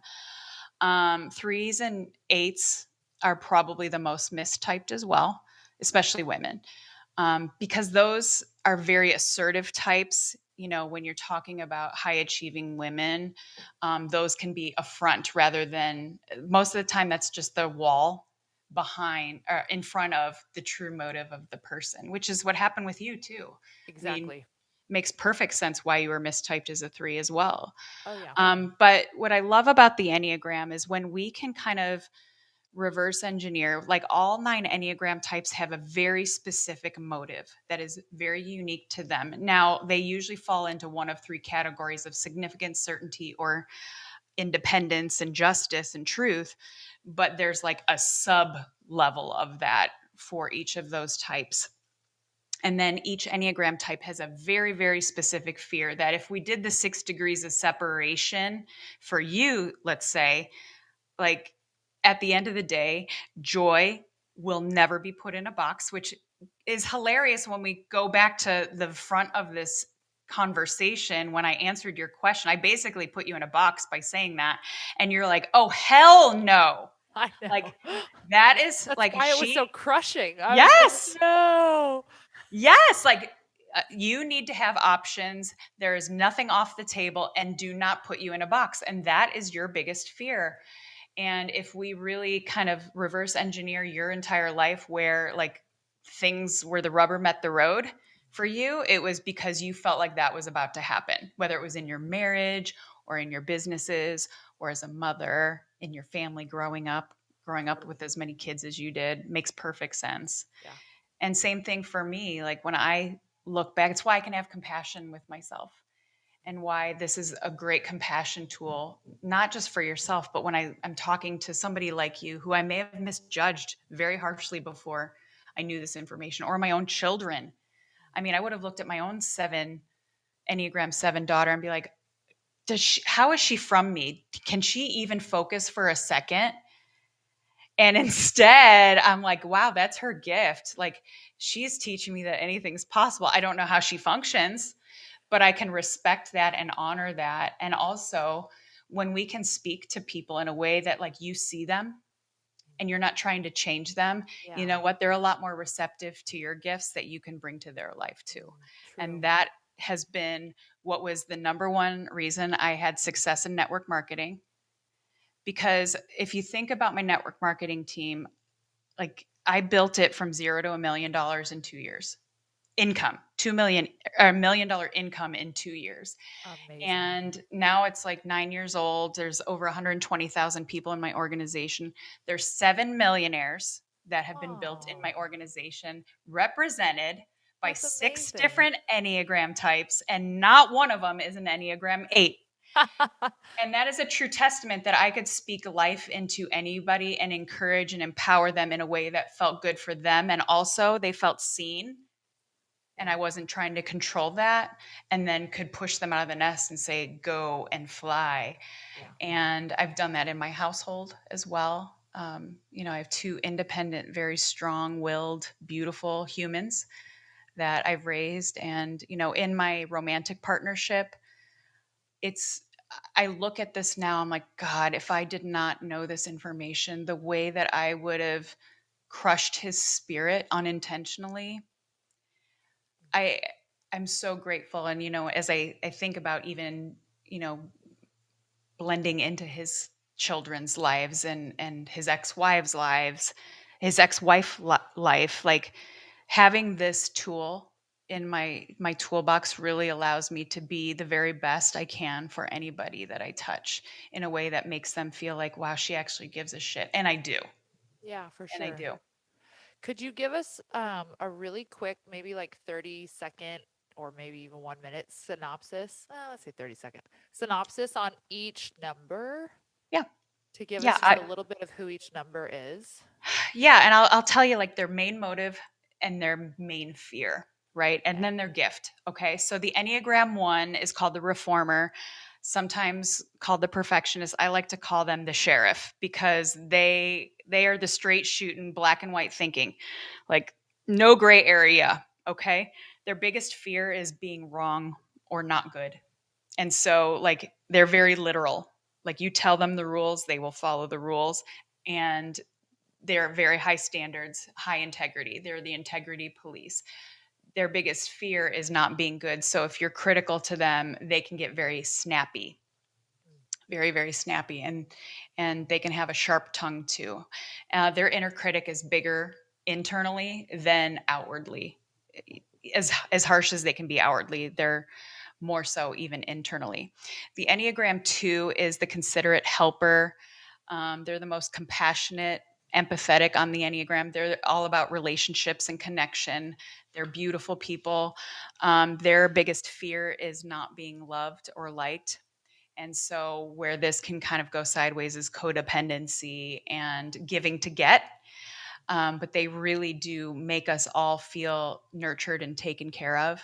Threes and eights are probably the most mistyped as well, especially women, because those are very assertive types. You know, when you're talking about high achieving women, those can be a front rather than, most of the time, that's just the wall behind or in front of the true motive of the person, which is what happened with you too. I mean, Exactly. makes perfect sense why you were mistyped as a three as well. Oh, yeah. But what I love about the Enneagram is when we can kind of reverse engineer, like all nine Enneagram types have a very specific motive that is very unique to them. Now, they usually fall into one of three categories of significance, certainty, or independence and justice and truth. But there's like a sub level of that for each of those types. And then each Enneagram type has a very, very specific fear that if we did the 6 degrees of separation for you, let's say, like at the end of the day, joy will never be put in a box, which is hilarious when we go back to the front of this conversation. When I answered your question, I basically put you in a box by saying that. And you're like, oh, hell no. I know. Like, that is That's like why it was she, so crushing. I was like, yes, no. yes. Like, You need to have options. There is nothing off the table, and do not put you in a box. And that is your biggest fear. And if we really kind of reverse engineer your entire life where like things where the rubber met the road for you, it was because you felt like that was about to happen, whether it was in your marriage or in your businesses or as a mother in your family growing up with as many kids as you did makes perfect sense. Yeah. And same thing for me, like when I look back, it's why I can have compassion with myself and why this is a great compassion tool, not just for yourself, but when I'm talking to somebody like you who I may have misjudged very harshly before I knew this information, or my own children. I mean, I would have looked at my own Enneagram 7 daughter and be like, how is she from me? Can she even focus for a second? And instead, I'm like, wow, that's her gift. Like, she's teaching me that anything's possible. I don't know how she functions, but I can respect that and honor that. And also, when we can speak to people in a way that like you see them and you're not trying to change them, you Yeah. know what? They're a lot more receptive to your gifts that you can bring to their life too. And True. that has been what was the number one reason I had success in network marketing. Because if you think about my network marketing team, like I built it from zero to $1 million in 2 years. Income, 2 million or $1 million income in 2 years. Amazing. And now it's like 9 years old. There's over 120,000 people in my organization. There's 7 millionaires that have been built in Oh, my organization, represented by that's six amazing. different Enneagram types, and not one of them is an Enneagram 8. And that is a true testament that I could speak life into anybody and encourage and empower them in a way that felt good for them. And also, they felt seen, and Yeah. I wasn't trying to control that, and then could push them out of the nest and say, go and fly. Yeah. And I've done that in my household as well. I have two independent, very strong willed, beautiful humans that I've raised. And, in my romantic partnership, it's, I look at this now, I'm like, God, if I did not know this information, the way that I would have crushed his spirit unintentionally. I I'm so grateful. And as I think about even, you know, blending into his children's lives and his ex-wives' lives, his ex-wife life, like having this tool in my toolbox really allows me to be the very best I can for anybody that I touch in a way that makes them feel like, wow, she actually gives a shit. And I do. Yeah, for And I sure. do. Could you give us a really quick, maybe like 30-second or maybe even 1 minute synopsis? Let's say 30-second synopsis on each number Yeah. to give Yeah. us just a little bit of who each number is? Yeah, and I'll tell you like their main motive and their main fear, right? And Okay. then their gift. Okay. So the Enneagram 1 is called the reformer, sometimes called the perfectionist. I like to call them the sheriff because they are the straight shooting black and white thinking. Like no gray area, okay? Their biggest fear is being wrong or not good. And so like they're very literal. Like you tell them the rules, they will follow the rules. And they're very high standards, high integrity. They're the integrity police. Their biggest fear is not being good. So if you're critical to them, they can get very snappy, very, very snappy, and they can have a sharp tongue too. Their inner critic is bigger internally than outwardly. As harsh as they can be outwardly, they're more so even internally. The Enneagram 2 is the considerate helper. They're the most compassionate, empathetic on the Enneagram. They're all about relationships and connection. They're beautiful people. Their biggest fear is not being loved or liked. And so, where this can kind of go sideways is codependency and giving to get. But they really do make us all feel nurtured and taken care of.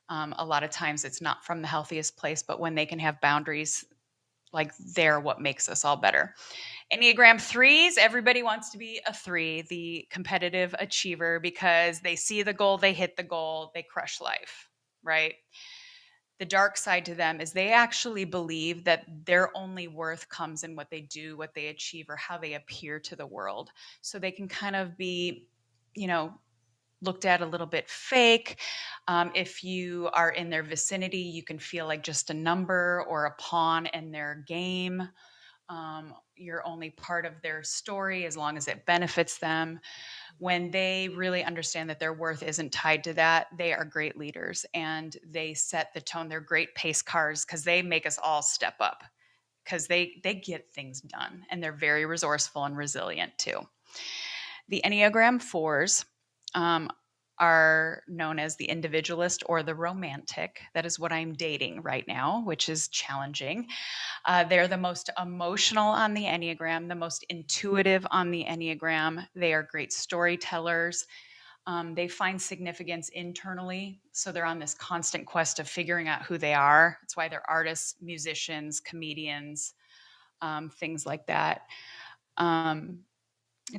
A lot of times it's not from the healthiest place, but when they can have boundaries, like they're what makes us all better. Enneagram threes, everybody wants to be a three, the competitive achiever, because they see the goal, they hit the goal, they crush life, right? The dark side to them is they actually believe that their only worth comes in what they do, what they achieve, or how they appear to the world. So they can kind of be, you know, looked at a little bit fake. If you are in their vicinity, you can feel like just a number or a pawn in their game. You're only part of their story as long as it benefits them. When they really understand that their worth isn't tied to that, they are great leaders and they set the tone. They're great pace cars because they make us all step up because they get things done and they're very resourceful and resilient too. The Enneagram fours are known as the individualist or the romantic. That is what I'm dating right now, which is challenging. They're the most emotional on the Enneagram, the most intuitive on the Enneagram. They are great storytellers. They find significance internally. So they're on this constant quest of figuring out who they are. That's why they're artists, musicians, comedians, things like that. Um,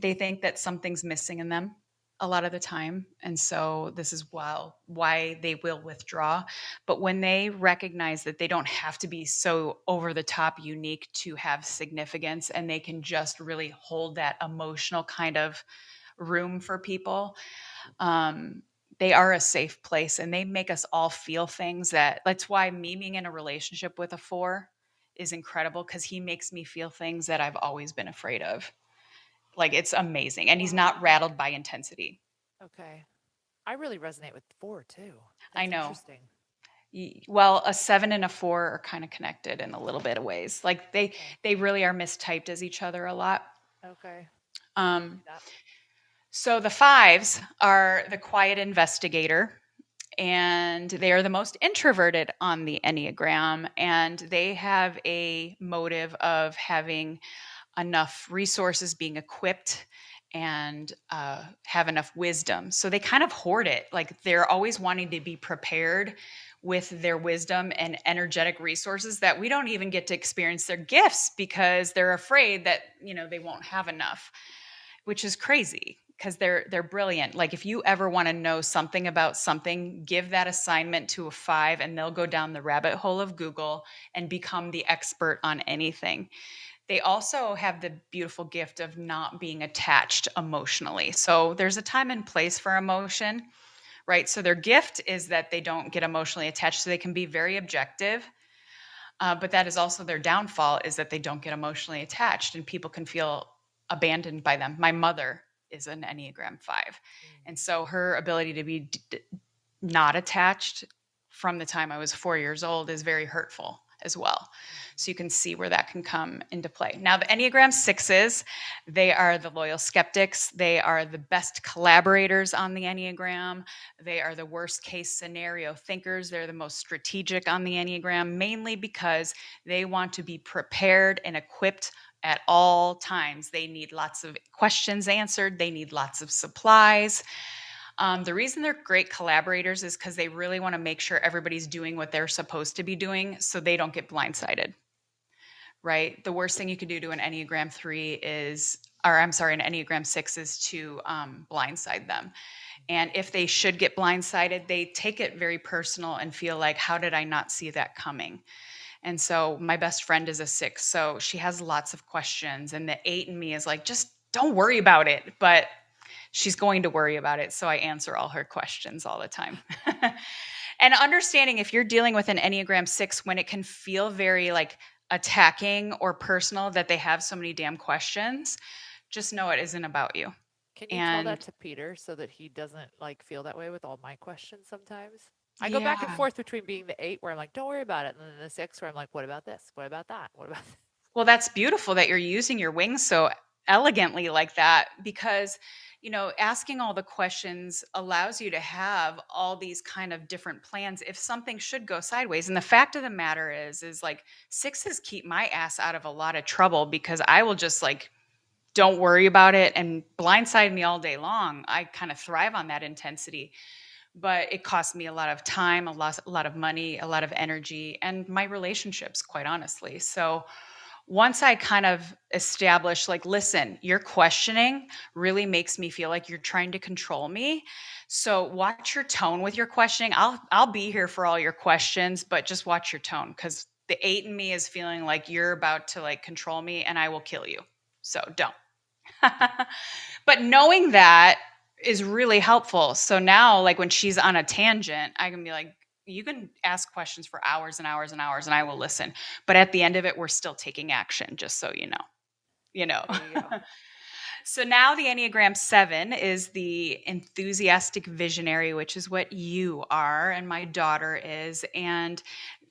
they think that something's missing in them a lot of the time. And so this is why they will withdraw. But when they recognize that they don't have to be so over the top unique to have significance and they can just really hold that emotional kind of room for people, um, they are a safe place and they make us all feel things that's why me being in a relationship with a four is incredible because he makes me feel things that I've always been afraid of. Like it's amazing. And he's not Wow. rattled by intensity. Okay. I really resonate with 4 too. I That's know. interesting. Well, a 7 and a 4 are kind of connected in a little bit of ways. Like Okay. they really are mistyped as each other a lot. Okay. I can see Um, that. so the fives are the quiet investigator, and they are the most introverted on the Enneagram, and they have a motive of having enough resources, being equipped, and have enough wisdom. So they kind of hoard it. Like they're always wanting to be prepared with their wisdom and energetic resources that we don't even get to experience their gifts because they're afraid that they won't have enough, which is crazy because they're brilliant. Like if you ever want to know something about something, give that assignment to a five and they'll go down the rabbit hole of Google and become the expert on anything. They also have the beautiful gift of not being attached emotionally. So there's a time and place for emotion, right? So their gift is that they don't get emotionally attached, so they can be very objective. But that is also their downfall, is that they don't get emotionally attached and people can feel abandoned by them. My mother is an Enneagram 5. Mm. And so her ability to be not attached from the time I was 4 years old is very hurtful as well. So you can see where that can come into play. Now, the Enneagram sixes, they are the loyal skeptics. They are the best collaborators on the Enneagram. They are the worst case scenario thinkers. They're the most strategic on the Enneagram, mainly because they want to be prepared and equipped at all times. They need lots of questions answered. They need lots of supplies. The reason they're great collaborators is because they really want to make sure everybody's doing what they're supposed to be doing so they don't get blindsided, right? The worst thing you could do to an Enneagram 3 is, or I'm sorry, an Enneagram 6 is to blindside them. And if they should get blindsided, they take it very personal and feel like, how did I not see that coming? And so my best friend is a 6, so she has lots of questions. And the 8 in me is like, just don't worry about it. But she's going to worry about it. So I answer all her questions all the time. And understanding if you're dealing with an Enneagram 6 when it can feel very like attacking or personal that they have so many damn questions, just know it isn't about you. Can you tell that And to Peter so that he doesn't like feel that way with all my questions sometimes? I go back and yeah, forth between being the 8 where I'm like, don't worry about it, and then the 6 where I'm like, what about this? What about that? What about this? well, that's beautiful that you're using your wings so elegantly like that because asking all the questions allows you to have all these kind of different plans if something should go sideways. And the fact of the matter is like sixes keep my ass out of a lot of trouble because I will just like don't worry about it and blindside me all day long. I kind of thrive on that intensity, but it costs me a lot of time, a lot of money, a lot of energy, and my relationships, quite honestly. So once I kind of establish, like, listen, your questioning really makes me feel like you're trying to control me. So watch your tone with your questioning. I'll be here for all your questions, but just watch your tone because the 8 in me is feeling like you're about to like control me and I will kill you. So don't. But knowing that is really helpful. So now, like when she's on a tangent, I can be like, you can ask questions for hours and hours and hours, and I will listen. But at the end of it, we're still taking action, just so you know. You know. There you go. So now the Enneagram 7 is the enthusiastic visionary, which is what you are and my daughter is. And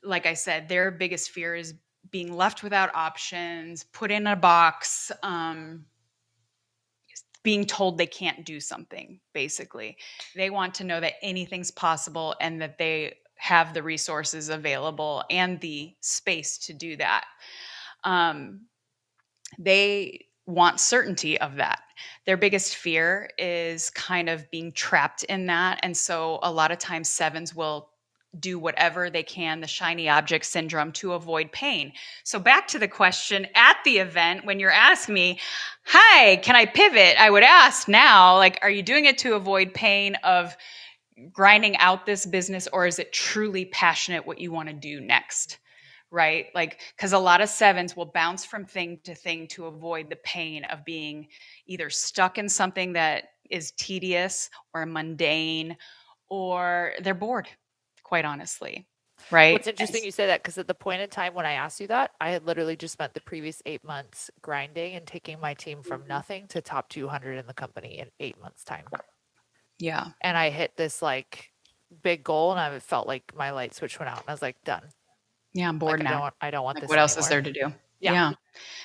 like I said, their biggest fear is being left without options, put in a box, being told they can't do something, basically. They want to know that anything's possible and that they have the resources available and the space to do that. Um, they want certainty of that. Their biggest fear is kind of being trapped in that. And so a lot of times sevens will do whatever they can, the shiny object syndrome, to avoid pain. So back to the question at the event, when you're asking me, hi, can I pivot? I would ask now, like, are you doing it to avoid pain of grinding out this business, or is it truly passionate what you want to do next? Right? Like, because a lot of sevens will bounce from thing to thing to avoid the pain of being either stuck in something that is tedious or mundane, or they're bored, quite honestly. Well, Right? it's interesting you say that because at the point in time when I asked you that, I had literally just spent the previous 8 months grinding and taking my team from nothing to top 200 in the company in 8 months' time. Yeah. And I hit this like big goal and I felt like my light switch went out and I was like, done. Yeah, I'm bored Like now. I don't want Like, this what else is anymore. there to do? Yeah. Yeah.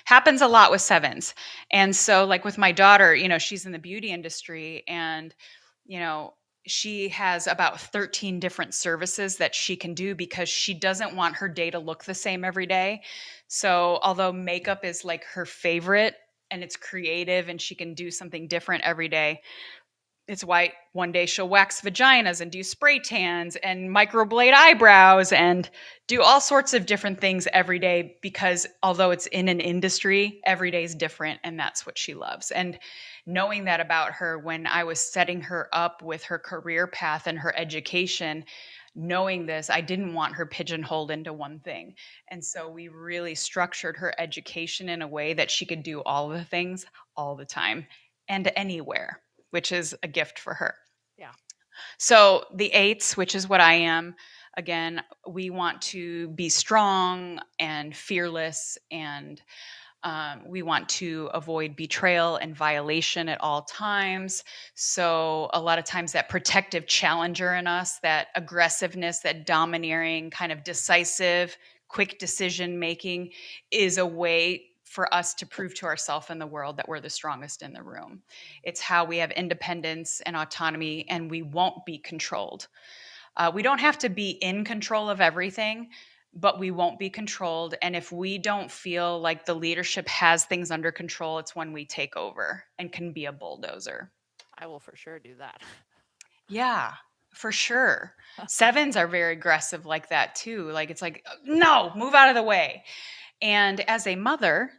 Happens a lot with sevens. And so, like with my daughter, she's in the beauty industry, and, you know, she has about 13 different services that she can do because she doesn't want her day to look the same every day. So, although makeup is like her favorite and it's creative and she can do something different every day, it's why one day she'll wax vaginas and do spray tans and microblade eyebrows and do all sorts of different things every day, because although it's in an industry, every day is different and that's what she loves. And knowing that about her, when I was setting her up with her career path and her education, knowing this, I didn't want her pigeonholed into one thing. And so we really structured her education in a way that she could do all the things all the time and anywhere, which is a gift for her. Yeah. So the eights, which is what I am, again, we want to be strong and fearless, and we want to avoid betrayal and violation at all times. So a lot of times that protective challenger in us, that aggressiveness, that domineering, kind of decisive, quick decision making, is a way for us to prove to ourselves and the world that we're the strongest in the room. It's how we have independence and autonomy, and we won't be controlled. We don't have to be in control of everything, but we won't be controlled. And if we don't feel like the leadership has things under control, it's when we take over and can be a bulldozer. I will for sure do that. Yeah, for sure. Sevens are very aggressive like that too. Like, it's like, no, move out of the way. And as a mother,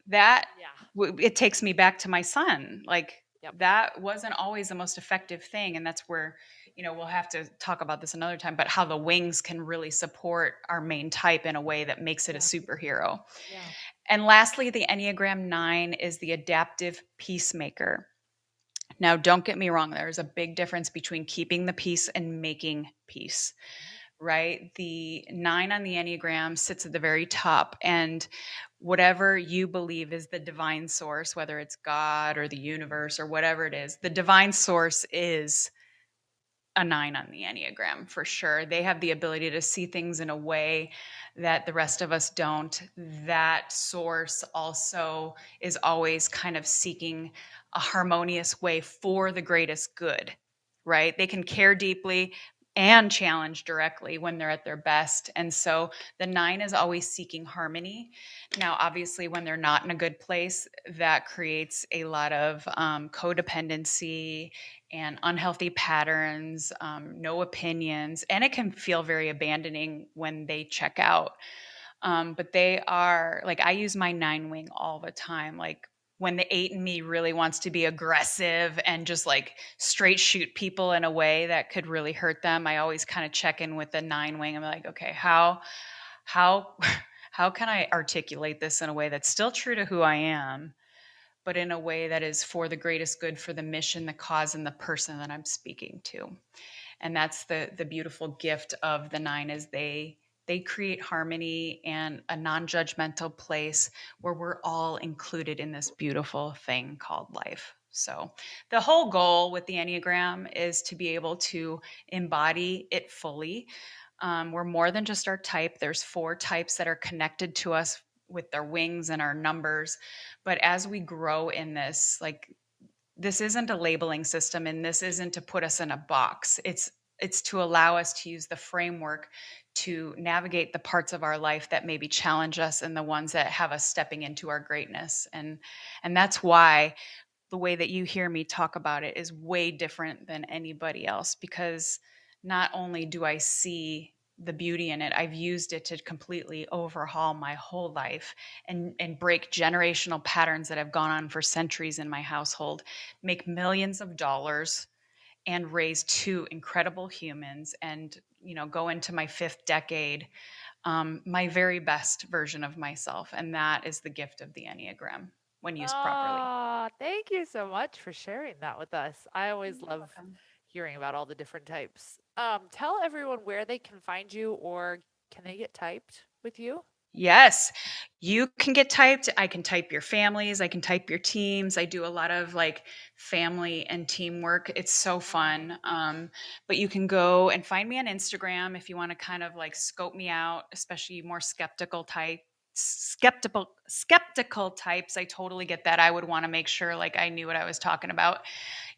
that Yeah. it takes me back to my son. Like, Yep. that wasn't always the most effective thing, and that's where, we'll have to talk about this another time, but how the wings can really support our main type in a way that makes it a Yeah. superhero. Yeah. And lastly, the Enneagram 9 is the adaptive peacemaker. Now, don't get me wrong, there's a big difference between keeping the peace and making peace, right? The 9 on the Enneagram sits at the very top, and whatever you believe is the divine source, whether it's God or the universe or whatever it is, the divine source is a 9 on the Enneagram for sure. They have the ability to see things in a way that the rest of us don't. That source also is always kind of seeking a harmonious way for the greatest good, right? They can care deeply and challenge directly when they're at their best. And so the 9 is always seeking harmony. Now, obviously, when they're not in a good place, that creates a lot of codependency and unhealthy patterns, no opinions, and it can feel very abandoning when they check out. But they are like, I use my 9 wing all the time. Like, when the 8 in me really wants to be aggressive and just like straight shoot people in a way that could really hurt them, I always kind of check in with the 9 wing. I'm like, okay, how how can I articulate this in a way that's still true to who I am, but in a way that is for the greatest good for the mission, the cause, and the person that I'm speaking to. And that's the beautiful gift of the nine is they create harmony and a non-judgmental place where we're all included in this beautiful thing called life. So the whole goal with the Enneagram is to be able to embody it fully. We're more than just our type. There's 4 types that are connected to us with their wings and our numbers. But as we grow in this, like this isn't a labeling system and this isn't to put us in a box. It's to allow us to use the framework to navigate the parts of our life that maybe challenge us and the ones that have us stepping into our greatness. And that's why the way that you hear me talk about it is way different than anybody else, because not only do I see the beauty in it, I've used it to completely overhaul my whole life and break generational patterns that have gone on for centuries in my household, make millions of dollars and raise 2 incredible humans and go into my 5th decade, my very best version of myself. And that is the gift of the Enneagram when used properly. Ah, thank you so much for sharing that with us. I always You're love welcome. hearing about all the different types. Tell everyone where they can find you, or can they get typed with you? Yes, you can get typed. I can type your families. I can type your teams. I do a lot of like family and teamwork. It's so Mm. fun. But you can go and find me on Instagram if you want to kind of like scope me out, especially more skeptical types. I totally get that. I would want to make sure like I knew what I was talking about.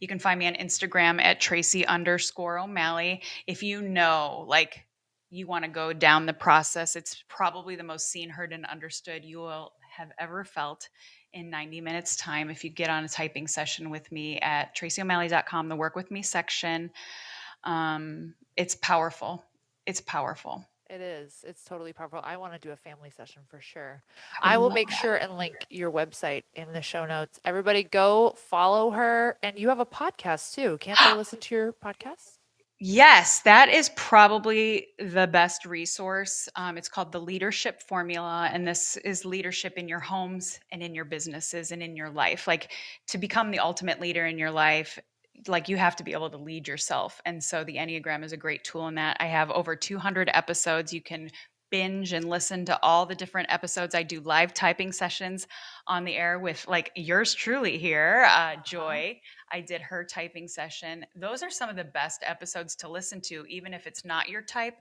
You can find me on Instagram at Tracy_O'Malley. If you know, like, you want to go down the process, it's probably the most seen, heard, and understood you will have ever felt in 90 minutes time if you get on a typing session with me at tracyo'malley.com, the work with me section. It's powerful. It's powerful. It is. It's totally powerful. I want to do a family session for sure. I would I will love make sure and link your website in the show notes. Everybody go follow her. And you have a podcast too. Can't they that. listen to your podcast? Yes, that is probably the best resource. It's called the Leadership Formula, and this is leadership in your homes and in your businesses and in your life. Like to become the ultimate leader in your life, like you have to be able to lead yourself. And so the Enneagram is a great tool in that. I have over 200 episodes. You can binge and listen to all the different episodes. I do live typing sessions on the air with like yours truly here, Uh-huh. Joy. I did her typing session. Those are some of the best episodes to listen to, even if it's not your type,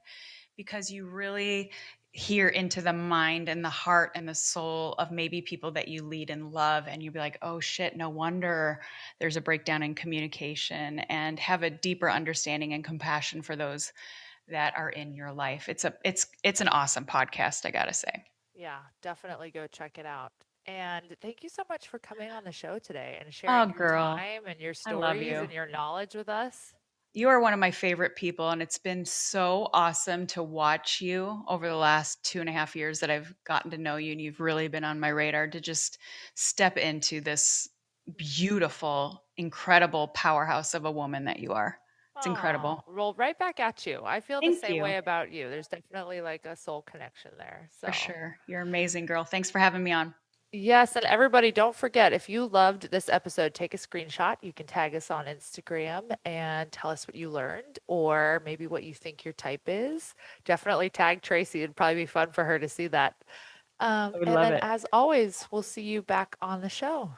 because you really hear into the mind and the heart and the soul of maybe people that you lead and love. And you'll be like, oh shit, no wonder there's a breakdown in communication, and have a deeper understanding and compassion for those that are in your life. It's an awesome podcast, I gotta say. Yeah, definitely go check it out. And thank you so much for coming on the show today and sharing Oh, your girl, time and your I love stories you. and your knowledge with us. You are one of my favorite people, and it's been so awesome to watch you over the last 2.5 years that I've gotten to know you, and you've really been on my radar to just step into this beautiful, incredible powerhouse of a woman that you are. It's Oh, incredible. roll right back at you. I feel the Thank same you. way about you. There's definitely like a soul connection there. For So, sure. You're an amazing girl. Thanks for having me on. yes, and everybody, don't forget if you loved this episode, take a screenshot. You can tag us on Instagram and tell us what you learned or maybe what you think your type is. Definitely tag Tracy. It'd probably be fun for her to see that. I would And love then, it. as always, we'll see you back on the show.